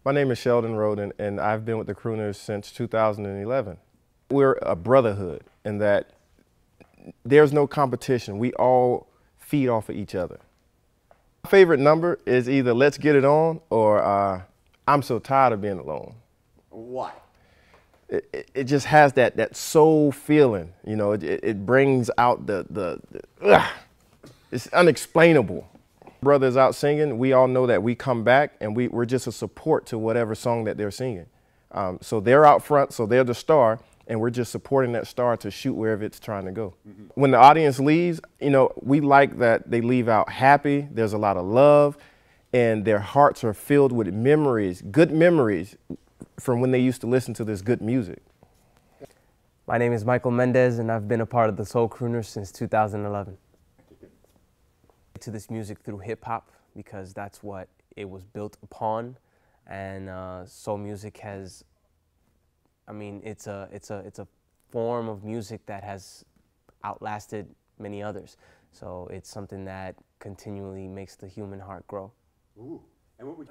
My name is Sheldon Rodin, and I've been with the Crooners since 2011. We're a brotherhood in that there's no competition. We all feed off of each other. My favorite number is either Let's Get It On or I'm So Tired of Being Alone. Why? It just has that soul feeling, you know. It brings out it's unexplainable. Brothers out singing, we all know that we come back and we're just a support to whatever song that they're singing. So they're out front, so they're the star, and we're just supporting that star to shoot wherever it's trying to go. Mm-hmm. When the audience leaves, you know, we like that they leave out happy, there's a lot of love, and their hearts are filled with memories, good memories from when they used to listen to this good music. My name is Michael Mendez, and I've been a part of the Soul Crooners since 2011. To this music through hip-hop because that's what it was built upon, and soul music has, I mean, it's a form of music that has outlasted many others. So it's something that continually makes the human heart grow. Ooh. And what would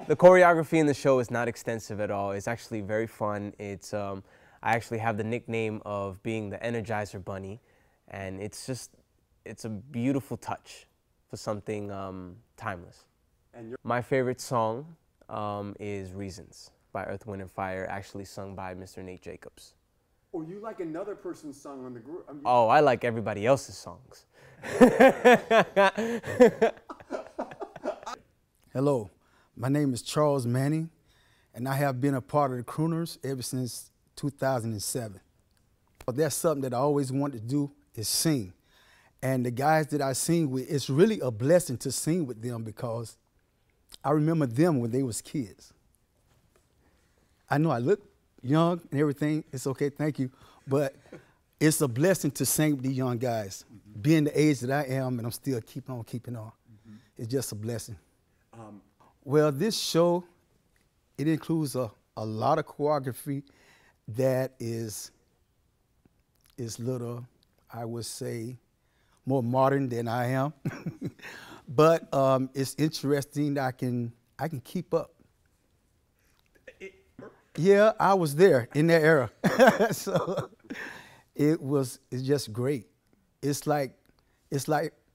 The choreography in the show is not extensive at all. It's actually very fun. It's I actually have the nickname of being the Energizer Bunny, and it's a beautiful touch for something timeless. And my favorite song is Reasons by Earth, Wind & Fire, actually sung by Mr. Nate Jacobs. Or you like another person's song on the group? I mean, oh, I like everybody else's songs. Hello, my name is Charles Manning, and I have been a part of the Crooners ever since 2007. That's something that I always wanted to do, is sing. And the guys that I sing with, it's really a blessing to sing with them because I remember them when they was kids. I know I look young and everything, it's okay, thank you, but it's a blessing to sing with these young guys. Mm-hmm. Being the age that I am, and I'm still keeping on. Mm-hmm. It's just a blessing. Well, this show, it includes a lot of choreography that is little, I would say, more modern than I am. But it's interesting that I can keep up. Yeah, I was there in that era. So it's just great. It's like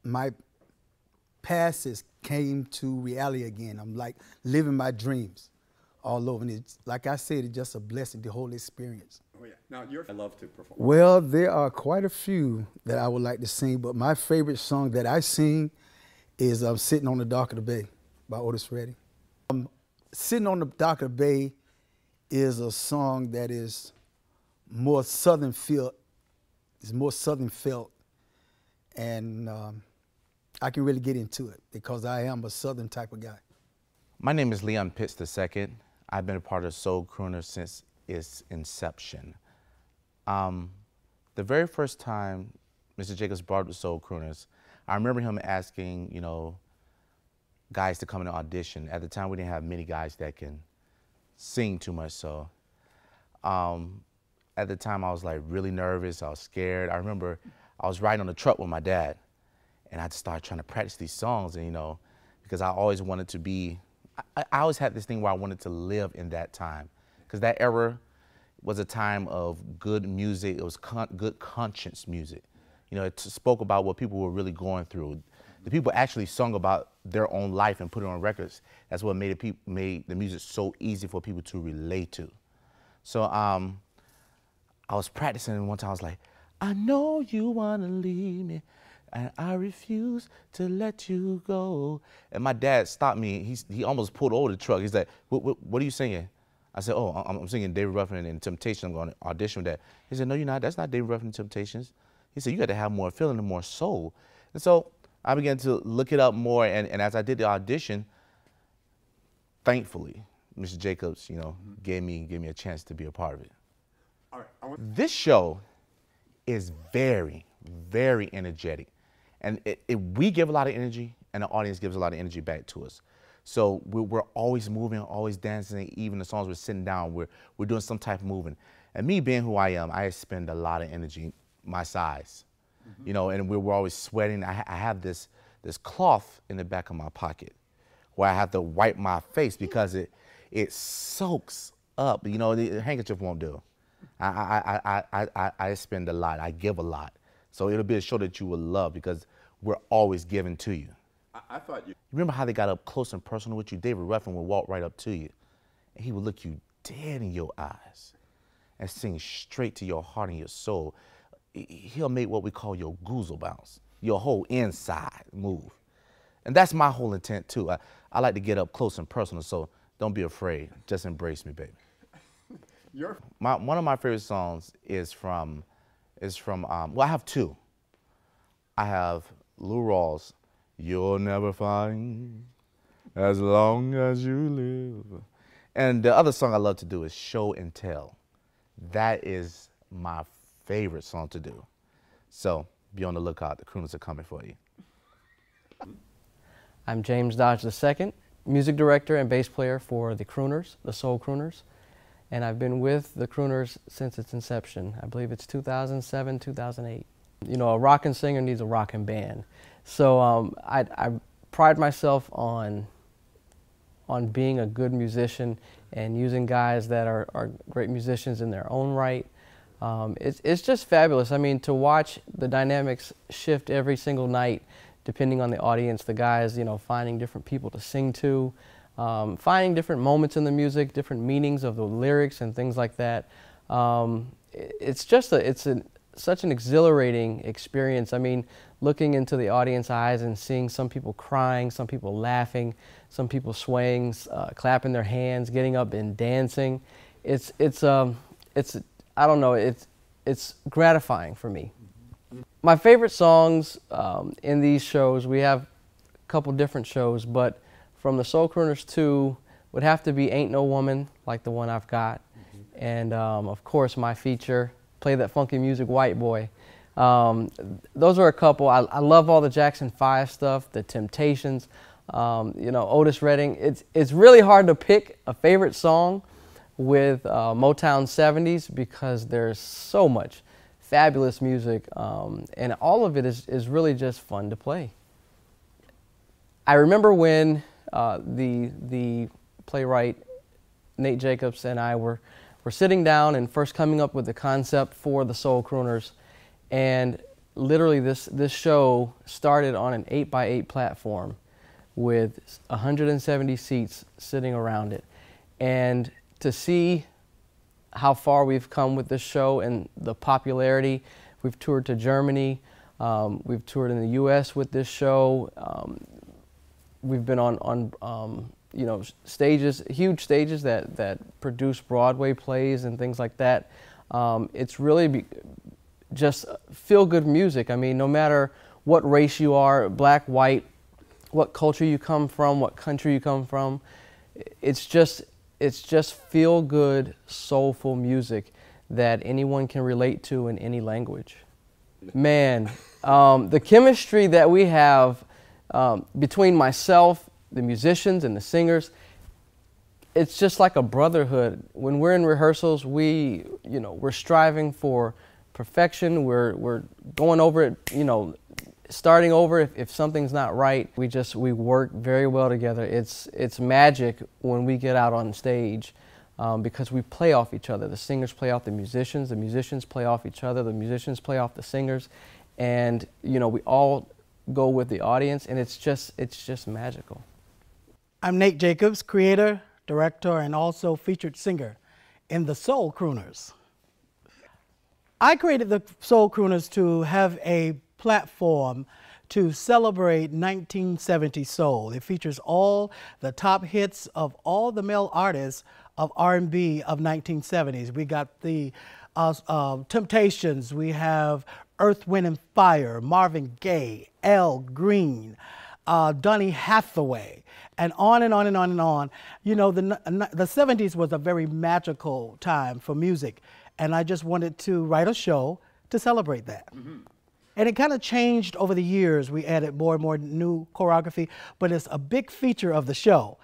my past came to reality again. I'm like living my dreams all over. And it's, like I said, it's just a blessing, the whole experience. Oh yeah. Now I love to perform. Well, there are quite a few that I would like to sing, but my favorite song that I sing is Sitting on the Dock of the Bay by Otis Redding. Sitting on the Dock of the Bay is a song that is more southern felt. It's more southern felt, and I can really get into it because I am a southern type of guy. My name is Leon Pitts II. I've been a part of Soul Crooners since its inception. The very first time Mr. Jacobs brought up the Soul Crooners, I remember him asking, you know, guys to come in and audition. At the time, we didn't have many guys that can sing too much, so at the time I was like really nervous, I was scared. I remember I was riding on the truck with my dad, and I just started trying to practice these songs, and you know, because I always wanted to be, I always had this thing where I wanted to live in that time, because that era was a time of good music. It was good conscience music. You know, it spoke about what people were really going through. The people actually sung about their own life and put it on records. That's what made the music so easy for people to relate to. So I was practicing, and one time I was like, I know you wanna leave me, and I refuse to let you go. And my dad stopped me. He almost pulled over the truck. He's like, what are you singing? I said, oh, I'm singing David Ruffin and Temptations. I'm going to audition with that. He said, no, you're not. That's not David Ruffin and Temptations. He said, you got to have more feeling and more soul. And so I began to look it up more, and as I did the audition, thankfully, Mr. Jacobs, you know, gave me a chance to be a part of it. All right. This show is very, very energetic, and we give a lot of energy, and the audience gives a lot of energy back to us. So we're always moving, always dancing. Even the songs we're sitting down, we're doing some type of moving. And me being who I am, I spend a lot of energy my size, you know, and we're always sweating. I have this cloth in the back of my pocket where I have to wipe my face because it it soaks up. You know, the handkerchief won't do. I spend a lot. I give a lot. So it'll be a show that you will love because we're always giving to you. I thought you. Remember how they got up close and personal with you? David Ruffin would walk right up to you, and he would look you dead in your eyes and sing straight to your heart and your soul. He'll make what we call your goozle bounce, your whole inside move. And that's my whole intent too. I like to get up close and personal, so don't be afraid. Just embrace me, baby. One of my favorite songs is from well, I have two. I have Lou Rawls, You'll Never Find As Long As You Live. And the other song I love to do is Show and Tell. That is my favorite song to do. So be on the lookout. The Crooners are coming for you. I'm James Dodge II, music director and bass player for the Crooners, the Soul Crooners. And I've been with the Crooners since its inception. I believe it's 2007, 2008. You know, a rockin' singer needs a rockin' band. So I pride myself on being a good musician and using guys that are great musicians in their own right. It's just fabulous. I mean, to watch the dynamics shift every single night, depending on the audience, the guys, you know, finding different people to sing to, finding different moments in the music, different meanings of the lyrics and things like that. It's just such an exhilarating experience. I mean, looking into the audience eyes and seeing some people crying, some people laughing, some people swaying, clapping their hands, getting up and dancing. It's I don't know, it's gratifying for me. My favorite songs in these shows, we have a couple different shows, but from the Soul Crooners 2 would have to be Ain't No Woman Like the One I've Got. And of course my feature, Play That Funky Music, White Boy. Those are a couple. I love all the Jackson 5 stuff, the Temptations, you know, Otis Redding. It's really hard to pick a favorite song with Motown 70s because there's so much fabulous music, and all of it is really just fun to play. I remember when the playwright Nate Jacobs and I were sitting down and first coming up with the concept for the Soul Crooners, and literally this show started on an 8x8 platform with 170 seats sitting around it. And to see how far we've come with this show and the popularity, we've toured to Germany, we've toured in the U.S. with this show, we've been on you know, stages, huge stages that produce Broadway plays and things like that. It's really just feel-good music. I mean, no matter what race you are, black, white, what culture you come from, what country you come from, it's just feel-good, soulful music that anyone can relate to in any language. Man, the chemistry that we have between myself, the musicians and the singers, it's just like a brotherhood. When we're in rehearsals, we're striving for perfection. We're going over it, you know, starting over if something's not right. We work very well together. It's magic when we get out on stage because we play off each other. The singers play off the musicians play off each other, the musicians play off the singers, and you know, we all go with the audience, and it's just magical. I'm Nate Jacobs, creator, director, and also featured singer in the Soul Crooners. I created the Soul Crooners to have a platform to celebrate 1970 soul. It features all the top hits of all the male artists of R&B of 1970s. We got the Temptations, we have Earth, Wind and Fire, Marvin Gaye, Al Green, Donny Hathaway, and on and on and on and on. You know, the 70s was a very magical time for music, and I just wanted to write a show to celebrate that. Mm-hmm. And it kind of changed over the years. We added more and more new choreography, but it's a big feature of the show.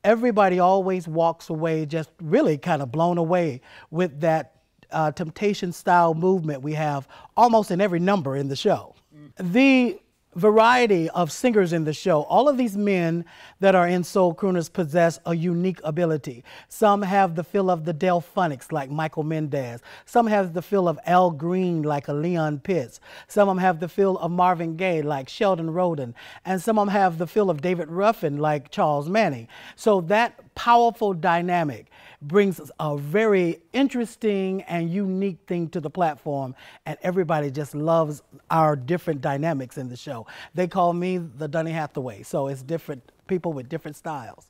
Everybody always walks away just really kind of blown away with that Temptation style movement we have almost in every number in the show. The variety of singers in the show. All of these men that are in Soul Crooners possess a unique ability. Some have the feel of the Delphonics, like Michael Mendez. Some have the feel of Al Green, like a Leon Pitts. Some of them have the feel of Marvin Gaye, like Sheldon Rodin. And some of them have the feel of David Ruffin, like Charles Manning. So that powerful dynamic brings a very interesting and unique thing to the platform, and everybody just loves our different dynamics in the show. They call me the Donny Hathaway, so it's different people with different styles.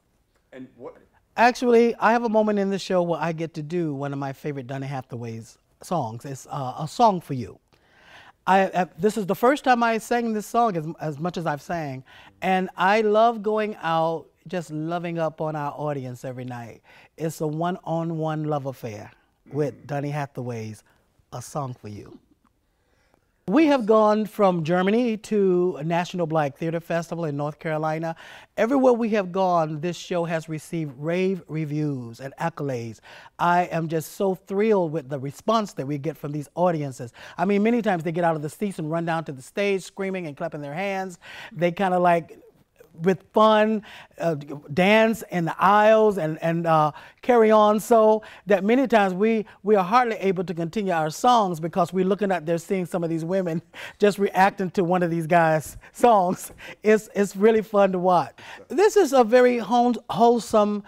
And what? Actually, I have a moment in the show where I get to do one of my favorite Donny Hathaway's songs. It's A Song for You. This is the first time I sang this song as much as I've sang, and I love going out just loving up on our audience every night. It's a one-on-one love affair with Donny Hathaway's A Song for You. We have gone from Germany to a National Black Theater Festival in North Carolina. Everywhere we have gone, this show has received rave reviews and accolades. I am just so thrilled with the response that we get from these audiences. I mean, many times they get out of the seats and run down to the stage screaming and clapping their hands. They kind of like, with fun, dance in the aisles and carry on, so that many times we are hardly able to continue our songs because we're looking out there seeing some of these women just reacting to one of these guys' songs. It's really fun to watch. This is a very wholesome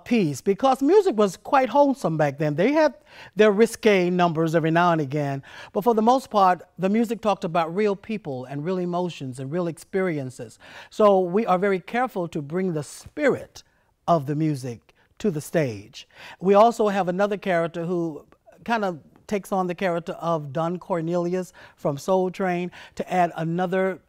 piece because music was quite wholesome back then. They had their risque numbers every now and again, but for the most part, the music talked about real people and real emotions and real experiences. So we are very careful to bring the spirit of the music to the stage. We also have another character who kind of takes on the character of Don Cornelius from Soul Train to add another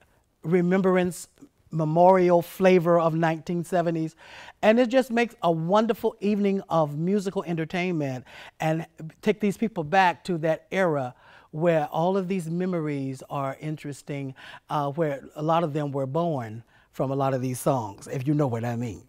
remembrance memorial flavor of 1970s, and it just makes a wonderful evening of musical entertainment and take these people back to that era where all of these memories are interesting, where a lot of them were born from a lot of these songs, if you know what I mean.